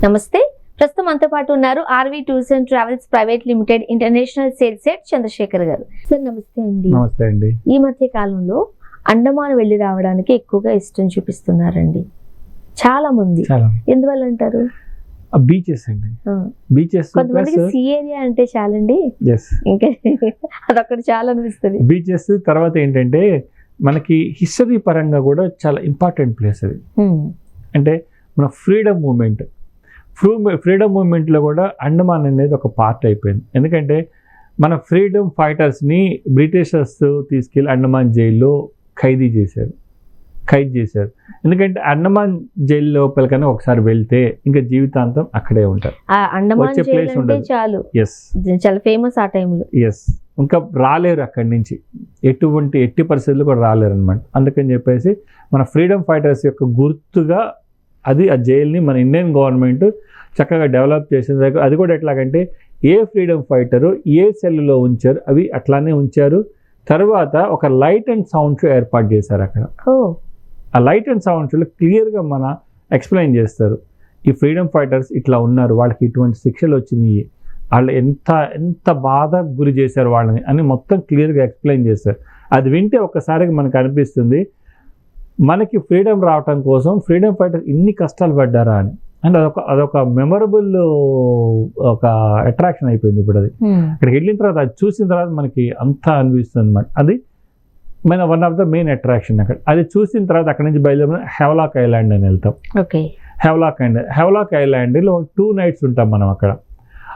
నమస్తే. ప్రస్తుతం మనతో పాటు ఉన్నారు RV tours and travels private limited international sales head Chandrashekar గారు. సార్ నమస్తే అండి. నమస్తే అండి. ఈ మధ్య కాలంలో అండమాన్ వెళ్ళి రావడానికి ఎక్కువగా ఇష్టం చూపిస్తున్నారండి చాలా మంది. ఎందువల్ల అంటారు? బీచెస్ అండి. బీచెస్ కొంతమందికి సీ ఏరియా అంటే చాలండి, ఇంకా అదొక్కటి చాలా అనిపిస్తుంది. బీచెస్ తర్వాత ఏంటంటే మనకి హిస్టరీ పరంగా కూడా చాలా ఇంపార్టెంట్ ప్లేస్ అది. అంటే మన ఫ్రీడమ్ మూమెంట్లో కూడా అండమాన్ అనేది ఒక పార్ట్ అయిపోయింది. ఎందుకంటే మన ఫ్రీడమ్ ఫైటర్స్ని బ్రిటిషర్స్ తీసుకెళ్ళి అండమాన్ జైల్లో ఖైదు చేశారు. ఎందుకంటే అండమాన్ జైలు లోపలికైనా ఒకసారి వెళ్తే ఇంకా జీవితాంతం అక్కడే ఉంటారు. వచ్చే ప్లేస్ ఉండదు. చాలు, చాలా ఫేమస్ ఆ టైంలో. ఇంకా రాలేరు అక్కడి నుంచి, ఎట్టి పరిస్థితుల్లో కూడా రాలేరు అనమాట. అందుకని చెప్పేసి మన ఫ్రీడమ్ ఫైటర్స్ యొక్క గుర్తుగా అది ఆ జైల్ని మన ఇండియన్ గవర్నమెంట్ చక్కగా డెవలప్ చేసింది. అది కూడా ఎట్లాగంటే ఏ ఫ్రీడమ్ ఫైటరు ఏ సెల్లో ఉంచారు అవి అట్లానే ఉంచారు. తర్వాత ఒక లైట్ అండ్ సౌండ్ షో ఏర్పాటు చేశారు అక్కడ. ఆ లైట్ అండ్ సౌండ్ షోలో క్లియర్గా మన ఎక్స్ప్లెయిన్ చేస్తారు, ఈ ఫ్రీడమ్ ఫైటర్స్ ఇట్లా ఉన్నారు, వాళ్ళకి ఇటువంటి శిక్షలు వచ్చినాయి, వాళ్ళు ఎంత బాధ గురి చేశారు వాళ్ళని అని మొత్తం క్లియర్గా ఎక్స్ప్లెయిన్ చేస్తారు. అది వింటే ఒక్కసారిగా మనకు అనిపిస్తుంది మనకి ఫ్రీడమ్ రావటం కోసం ఫ్రీడమ్ ఫైటర్స్ ఇన్ని కష్టాలు పడ్డారా అని. అండ్ అదొక మెమరబుల్ ఒక అట్రాక్షన్ అయిపోయింది ఇప్పుడు. అది అక్కడికి వెళ్ళిన తర్వాత అది చూసిన తర్వాత మనకి అంతా అనిపిస్తుంది అనమాట. అది మన one of the main attraction అక్కడ. అది చూసిన తర్వాత అక్కడ నుంచి బయలుదేరి హెవలాక్ ఐలాండ్ అని వెళ్తాం. హెవలాక్ ఐలాండ్లో 2 nights ఉంటాం మనం అక్కడ.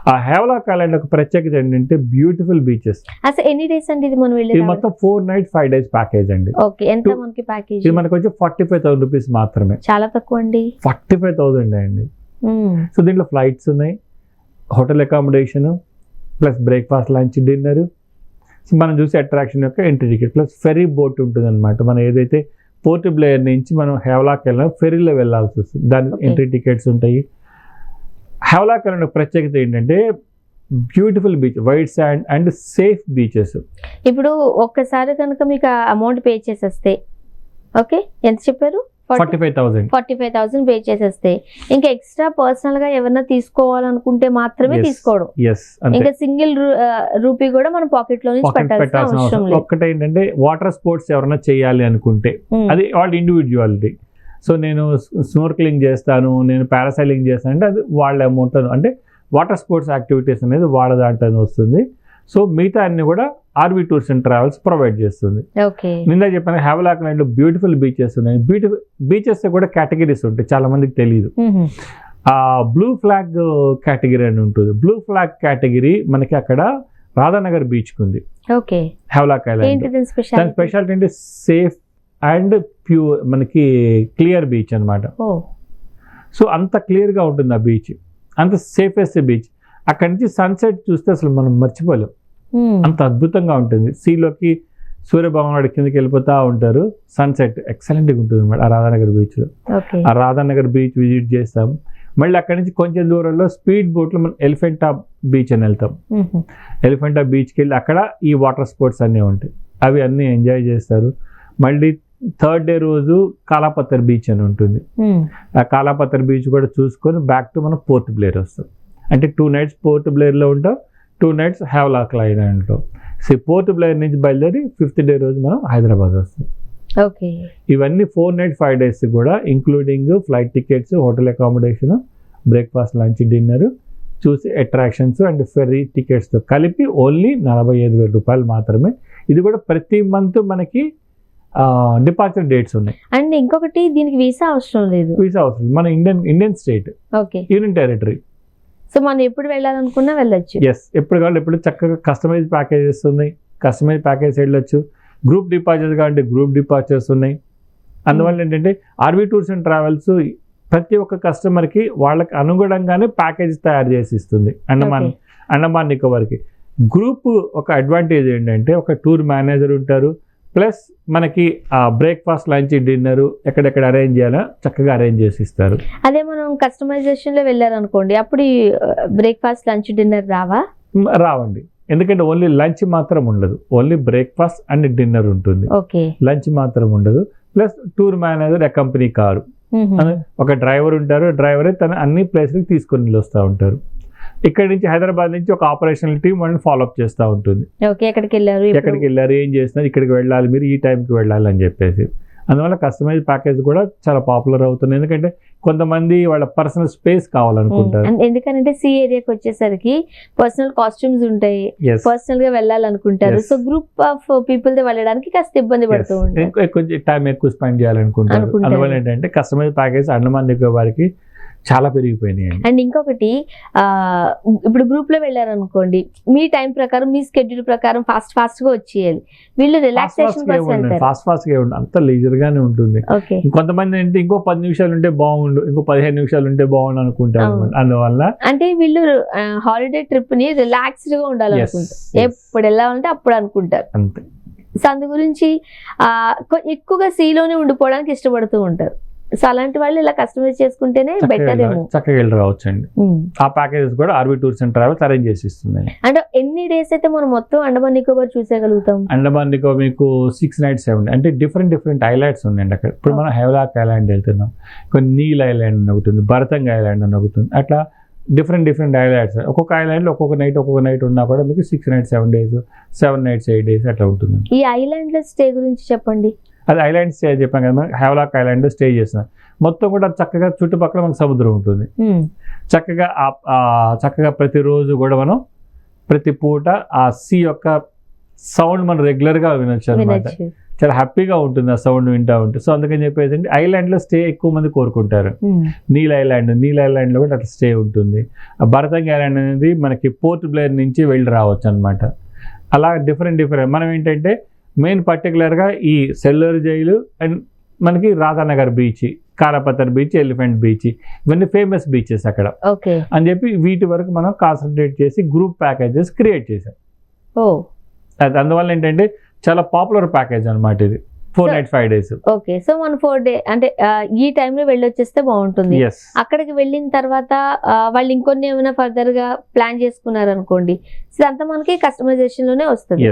ఆ హెవలాక్ ఐలాండ్ ఒక ప్రత్యేకత ఏంటంటే బ్యూటిఫుల్ బీచెస్. అసలు ఎన్ని డేస్ అండి ఇది మనం వెళ్ళేది? ఇది మొత్తం 4 nights 5 days ప్యాకేజ్ అండి. ఓకే, ఎంత మనకి ప్యాకేజ్? ఇది మనకు వచ్చి 45,000 రూపీస్ మాత్రమే. చాలా తక్కువ అండి. 45,000 అండి. సో దీంట్లో ఫ్లైట్స్ ఉన్నాయి, hotel accommodation plus breakfast, lunch, dinner, మనం చూసే అట్రాక్షన్ యొక్క entry ticket plus fairy boat ఉంటుంది అనమాట. మనం ఏదైతే పోర్ట్ బ్లేయర్ నుంచి మనం హెవలాక్ వెళ్ళినా ఫెరీలో వెళ్ళాల్సి వస్తుంది, దాని ఎంట్రీ టికెట్స్ ఉంటాయి. హెవలాక్ ఐలాండ్ ప్రత్యేకత ఏంటంటే beautiful beach, white sand and safe beaches. ఇప్పుడు ఒక్కసారి కనుక మీకు అమౌంట్ పే చేసేస్తే, ఓకే ఎంత చెప్పారు? 45,000 పే చేసేస్తే ఇంకా ఎక్స్ట్రా పర్సనల్ గా ఎవరైనా తీసుకోవాలనుకుంటే మాత్రమే తీసుకోవడం. ఇంకా సింగిల్ రూపీ కూడా మన పాకెట్ లో నుంచి పెట్టాల్సిన అవసరం లేదు. ఒక్కటే ఏంటంటే వాటర్ స్పోర్ట్స్ ఎవరైనా చేయాలి అనుకుంటే అది వాళ్ళ ఇండివిజువాలిటీ. సో నేను స్నోర్కెలింగ్ చేస్తాను, నేను పారాసైలింగ్ చేస్తాను అంటే అది వాళ్ళ అమౌంట్, అంటే వాటర్ స్పోర్ట్స్ యాక్టివిటీస్ అనేది వాళ్ళ దాంట్లో వస్తుంది. సో మిగతా అన్ని కూడా RV tours and travels provide చేస్తుంది. నిన్న చెప్పాను హెవలాక్ ఐలాండ్ లో బ్యూటిఫుల్ బీచెస్ ఉన్నాయి. బ్యూటిఫుల్ బీచెస్ కూడా కేటగిరీస్ ఉంటాయి, చాలా మందికి తెలియదు. ఆ బ్లూ ఫ్లాగ్ కేటగిరీ అని ఉంటుంది. బ్లూ ఫ్లాగ్ కేటగిరీ మనకి అక్కడ రాధానగర్ బీచ్ ఉంది. హెవలాక్ ఐలాండ్ దాని స్పెషాలిటీ అంటే సేఫ్ అండ్ ప్యూర్, మనకి క్లియర్ బీచ్ అనమాట. సో అంత క్లియర్గా ఉంటుంది ఆ బీచ్, అంత సేఫెస్ట్ బీచ్. అక్కడి నుంచి సన్సెట్ చూస్తే అసలు మనం మర్చిపోలేం, అంత అద్భుతంగా ఉంటుంది. సీలోకి సూర్యభగవానుడు కిందకి వెళ్ళిపోతూ ఉంటారు, సన్సెట్ ఎక్సలెంట్గా ఉంటుంది అన్నమాట ఆ రాధానగర్ బీచ్లో. ఆ రాధానగర్ బీచ్ విజిట్ చేస్తాం. మళ్ళీ అక్కడి నుంచి కొంచెం దూరంలో స్పీడ్ బోట్లో మనం ఎలిఫెంటా బీచ్ అని వెళ్తాం. ఎలిఫెంటా బీచ్కి వెళ్ళి అక్కడ ఈ వాటర్ స్పోర్ట్స్ అన్నీ ఉంటాయి, అవి అన్నీ ఎంజాయ్ చేస్తారు. మళ్ళీ 3rd day రోజు కాలాపత్తర్ బీచ్ అని ఉంటుంది. ఆ కాలాపత్తర్ బీచ్ కూడా చూసుకొని బ్యాక్ టు మనం పోర్ట్ బ్లేర్ వస్తాం. అంటే 2 nights పోర్ట్ బ్లేర్లో ఉంటాం, 2 nights హెవలాక్ ఐలాండ్లో. సో పోర్ట్ బ్లేర్ నుంచి బయలుదేరి 5th day రోజు మనం హైదరాబాద్ వస్తాం. ఇవన్నీ 4 nights 5 days కూడా including flight tickets, hotel accommodation, breakfast, lunch, dinner, చూసి అట్రాక్షన్స్ అండ్ ఫెర్రీ టికెట్స్తో కలిపి ఓన్లీ 45,000 రూపాయలు మాత్రమే. ఇది కూడా ప్రతి మంత్ మనకి డిపార్చర్ డేట్స్ ఉన్నాయి. అండ్ ఇంకొకటి దీనికి వీసా అవసరం లేదు. మన Indian state, union territory. So మనం ఎప్పుడు వెళ్ళాలనుకున్నా వెళ్ళొచ్చు. ఎప్పుడు కావాలి ఎప్పుడు చక్కగా కస్టమైజ్ ప్యాకేజెస్ ఉన్నాయి, కస్టమైజ్ ప్యాకేజ్ వెళ్ళొచ్చు. గ్రూప్ డిపార్చర్స్ కావాలంటే గ్రూప్ డిపార్చర్స్ ఉన్నాయి. అందువల్ల ఏంటంటే ఆర్వి టూర్స్ అండ్ ట్రావెల్స్ ప్రతి ఒక్క కస్టమర్కి వాళ్ళకి అనుగుణంగానే ప్యాకేజ్ తయారు చేసి ఇస్తుంది. అండమాన్ నికోబార్కి గ్రూప్ ఒక అడ్వాంటేజ్ ఏంటంటే ఒక టూర్ మేనేజర్ ఉంటారు, ప్లస్ మనకి బ్రేక్ఫాస్ట్, లంచ్, డిన్నర్ ఎక్కడెక్కడ అరేంజ్ చేయాలో చక్కగా అరేంజ్ చేసి ఇస్తారు. అదే మనం కస్టమైజేషన్ లో వెళ్ళారనుకోండి, అప్పుడు బ్రేక్ఫాస్ట్, లంచ్, డిన్నర్ రావండి. ఎందుకంటే ఓన్లీ లంచ్ మాత్రం ఉండదు, ఓన్లీ బ్రేక్ఫాస్ట్ అండ్ డిన్నర్ ఉంటుంది, లంచ్ మాత్రం ఉండదు. Plus tour manager, company car ఒక డ్రైవర్ ఉంటారు, డ్రైవరే తన అన్ని ప్లేస్లకు తీసుకొని వస్తూ ఉంటారు. ఇక్కడ నుంచి హైదరాబాద్ నుంచి ఒక ఆపరేషనల్ టీం వాళ్ళని ఫాలోఅప్ చేస్తూ ఉంటుంది. ఎక్కడికి వెళ్ళారు, ఏం చేస్తున్నారు, ఇక్కడికి వెళ్ళాలి, మీరు ఈ టైంకి వెళ్ళాలి అని చెప్పేసి. అందువల్ల కస్టమైజ్ ప్యాకేజ్ కూడా చాలా పాపులర్ అవుతుంది. ఎందుకంటే కొంతమంది వాళ్ళ పర్సనల్ స్పేస్ కావాలనుకుంటారు. ఎందుకంటే సి ఏరియాకి వచ్చేసరికి పర్సనల్ కాస్ట్యూమ్స్ ఉంటాయి, పర్సనల్ గా వెళ్ళాలనుకుంటారు. సో గ్రూప్ ఆఫ్ పీపుల్ తో వెళ్ళడానికి కాస్త ఇబ్బంది పడుతూ ఉంటారు, కొంచెం టైం ఎక్కువ స్పెండ్ చేయాలనుకుంటారు. అందువల్ల ఏంటంటే కస్టమైజ్ ప్యాకేజ్ అండమాన్ నికోబార్కి చాలా పెరిగిపోయినాయి. అండ్ ఇంకొకటి, ఇప్పుడు గ్రూప్ లో వెళ్ళారనుకోండి, మీ టైం ప్రకారం మీ స్కెడ్యూల్ ప్రకారం ఫాస్ట్ గా వచ్చేయాలి. వీళ్ళు రిలాక్సేషన్ ఫాస్ట్ గా అంత లీజర్ గానే ఉంటుంది. కొంతమంది అంటే ఇంకో 10 నిమిషాలు ఉంటే బాగుండు, ఇంకో 15 నిమిషాలు ఉంటే బాగుండు అనుకుంటారు. అందువల్ల అంటే వీళ్ళు హాలిడే ట్రిప్ ని రిలాక్స్డ్ గా ఉండాలనుకుంటారు, ఎప్పుడు వెళ్ళాలంటే అప్పుడు అనుకుంటారు అంతే. సో అందు గురించి ఎక్కువగా సీలోనే ఉండిపోవడానికి ఇష్టపడుతూ ఉంటారు. సో అలాంటి వాళ్ళు ఇలా కస్టమైజ్ చేసుకుంటేనే బెటర్ ఏమో. చక్కగా వెళ్ళి రావచ్చండి. ఆ ప్యాకేజెస్ కూడా RB tours and travels arrange చేసి ఇస్తుంది. అంటే ఎన్ని డేస్ అయితే మనం మొత్తం అండమాన్ నికోబార్ చూసేయగలుగుతాం? అండమాన్ నికోబార్ మీకు 6 nights 7 days అంటే డిఫరెంట్ ఐలాండ్స్ ఉన్నాయండి అక్కడ. ఇప్పుడు మనం హెవలాక్ ఐలాండ్ వెళ్తున్నాం, నీల్ ఐలాండ్ అని ఒకటి ఉంది, భరతంగ్ ఐలాండ్ అని ఒకటి ఉంది. అట్లా డిఫరెంట్ ఐలాండ్స్. ఒక్కొక్క ఐలాండ్లో ఒక్కొక్క నైట్ ఉన్నా కూడా మీకు 6 nights 7 days, 7 nights 8 days అట్లా ఉంటుంది. ఈ ఐలాండ్ లో స్టే గురించి చెప్పండి. అది ఐలాండ్ స్టే చెప్పాం కదా, హెవలాక్ ఐలాండ్ స్టే చేస్తున్నాం. మొత్తం కూడా చక్కగా చుట్టుపక్కల మనకు సముద్రం ఉంటుంది. చక్కగా ప్రతిరోజు కూడా మనం ప్రతి పూట ఆ సీ యొక్క సౌండ్ మనం రెగ్యులర్గా వినొచ్చు అనమాట. చాలా హ్యాపీగా ఉంటుంది ఆ సౌండ్ వింటూ ఉంటుంది. సో అందుకని చెప్పేసి ఐలాండ్లో స్టే ఎక్కువ మంది కోరుకుంటారు. నీల్ ఐలాండ్లో కూడా అట్లా స్టే ఉంటుంది. భరతంగ్ ఐలాండ్ అనేది మనకి పోర్ట్ బ్లేర్ నుంచి వెళ్ళి రావచ్చు అనమాట. అలా డిఫరెంట్ మనం ఏంటంటే మెయిన్ పర్టికులర్గా ఈ సెల్లూరు జైలు అండ్ మనకి Radhanagar beach, Kalapathar beach, elephant beach, ఇవన్నీ ఫేమస్ బీచెస్ అక్కడ అని చెప్పి వీటి వరకు మనం కాన్సన్ట్రేట్ చేసి గ్రూప్ ప్యాకేజెస్ క్రియేట్ చేసాం. అందువల్ల ఏంటంటే చాలా పాపులర్ ప్యాకేజ్ అనమాట ఇది. 4 nights 5 days. ఓకే, సో మనం 4 days అంటే ఈ టైంలో వెళ్ళొచ్చేస్తే బాగుంటుంది. అక్కడికి వెళ్ళిన తర్వాత వాళ్ళు ఇంకొన్ని ఏమైనా ఫర్దర్ గా ప్లాన్ చేసుకున్నారు అనుకోండి, ఇదంతా మనకి కస్టమైజేషన్ లోనే వస్తుంది.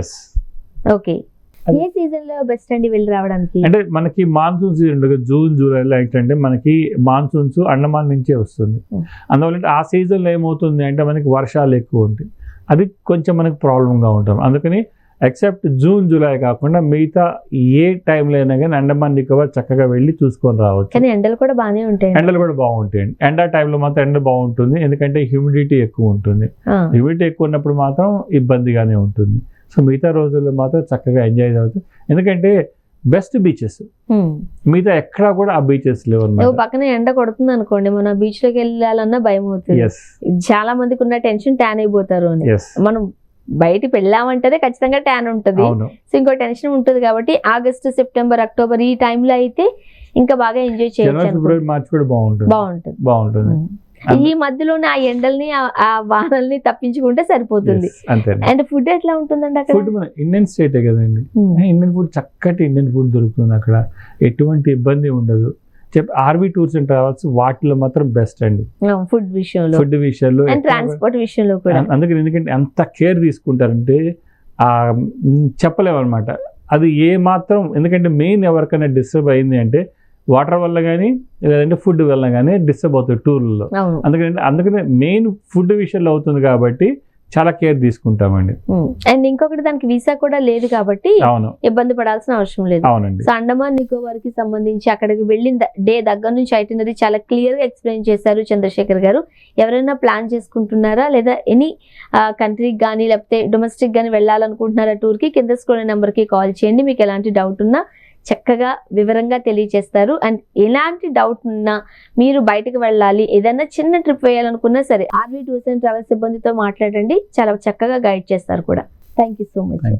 ఓకే, ఏ సీజన్ లో బెస్ట్ అండి వెళ్ళి రావడానికి? అంటే మనకి మాన్సూన్ సీజన్ జూన్ జూలైలో ఏంటంటే మనకి మాన్సూన్స్ అండమాన్ నుంచే వస్తుంది. అందువల్ల ఆ సీజన్లో ఏమవుతుంది అంటే మనకి వర్షాలు ఎక్కువ ఉంటాయి, అది కొంచెం మనకి ప్రాబ్లంగా ఉంటాం. అందుకని ఎక్సెప్ట్ జూన్ జూలై కాకుండా మిగతా ఏ టైంలో అయినా కానీ అండమాన్ నికోబార్ చక్కగా వెళ్ళి చూసుకొని రావచ్చు. కానీ ఎండలు కూడా బాగానే ఉంటాయి. ఎండలు కూడా బాగుంటాయండి. ఎండ టైంలో మాత్రం ఎండ బాగుంటుంది, ఎందుకంటే హ్యూమిడిటీ ఎక్కువ ఉంటుంది. హ్యూమిడిటీ ఎక్కువ ఉన్నప్పుడు మాత్రం ఇబ్బందిగానే ఉంటుంది. సో మిగతా రోజుల్లో మాత్రం చక్కగా ఎంజాయ్ అవుతుంది, ఎందుకంటే బెస్ట్ బీచెస్. మిగతా ఎక్కడా కూడా ఆ బీచెస్ లేవు అన్నమాట. పక్కన ఎండ కొడుతుంది అనుకోండి, మన బీచ్ లోకి వెళ్ళాలన్నా భయం అవుతుంది. చాలా మందికి ఉన్న టెన్షన్ ట్యాన్ అయిపోతారు అని. మనం బయటికి వెళ్ళామంటేనే ఖచ్చితంగా ట్యాన్ ఉంటుంది, సో ఇంకో టెన్షన్ ఉంటుంది. కాబట్టి ఆగస్టు, సెప్టెంబర్, అక్టోబర్ ఈ టైంలో అయితే ఇంకా బాగా ఎంజాయ్ చేయొచ్చు. ఫిబ్రవరి, మార్చి కూడా బాగుంటుంది. ఈ మధ్యలోనే ఆ ఎండల్ని ఆ వానల్ని తప్పించుకుంటే సరిపోతుంది. అండ్ ఫుడ్ ఎట్లా ఉంటుందండి అక్కడ? ఫుడ్ మన ఇండియన్ స్టేటే కదండి, ఇండియన్ ఫుడ్ చక్కటి ఇండియన్ ఫుడ్ దొరుకుతుంది అక్కడ, ఎటువంటి ఇబ్బంది ఉండదు. ఆర్బీ టూర్స్ అండ్ ట్రావెల్స్ వాటిలో మాత్రం బెస్ట్ అండి ఫుడ్ విషయంలో ట్రాన్స్పోర్ట్ విషయంలో కూడా. అందుకని ఎందుకంటే ఎంత కేర్ తీసుకుంటారంటే చెప్పలేము అనమాట. అది ఏ మాత్రం, ఎందుకంటే మెయిన్ ఎవరికైనా డిస్టర్బ్ అయింది అంటే వాటర్ వల్ల కానీ లేదంటే ఫుడ్ వల్ల కానీ డిస్టర్బ్ అవుతుంది టూర్లలో. అందుకనే మెయిన్ ఫుడ్ విషయంలో అవుతుంది కాబట్టి చాలా కేర్ తీసుకుంటామండి. అండ్ ఇంకొకటి, దానికి వీసా కూడా లేదు కాబట్టి ఇబ్బంది పడాల్సిన అవసరం లేదు. సో అండమాన్ నికోబార్ కి సంబంధించి అక్కడికి వెళ్ళిన డే దగ్గర నుంచి ఐటినరీ చాలా క్లియర్ గా ఎక్స్ప్లెయిన్ చేశారు చంద్రశేఖర్ గారు. ఎవరైనా ప్లాన్ చేసుకుంటున్నారా లేదా ఎనీ కంట్రీకి కానీ లేకపోతే డొమెస్టిక్ కానీ వెళ్ళాలనుకుంటున్నారా టూర్ కి, కింద స్క్రోల్ నెంబర్ కి కాల్ చేయండి. మీకు ఎలాంటి డౌట్ ఉన్నా చక్కగా వివరంగా తెలియజేస్తారు. అండ్ ఎలాంటి డౌట్ ఉన్నా, మీరు బయటకు వెళ్ళాలి, ఏదైనా చిన్న ట్రిప్ వేయాలనుకున్నా సరే ఆర్బీ టూర్స్ అండ్ ట్రావెల్స్ సిబ్బందితో మాట్లాడండి, చాలా చక్కగా గైడ్ చేస్తారు కూడా. Thank you so much.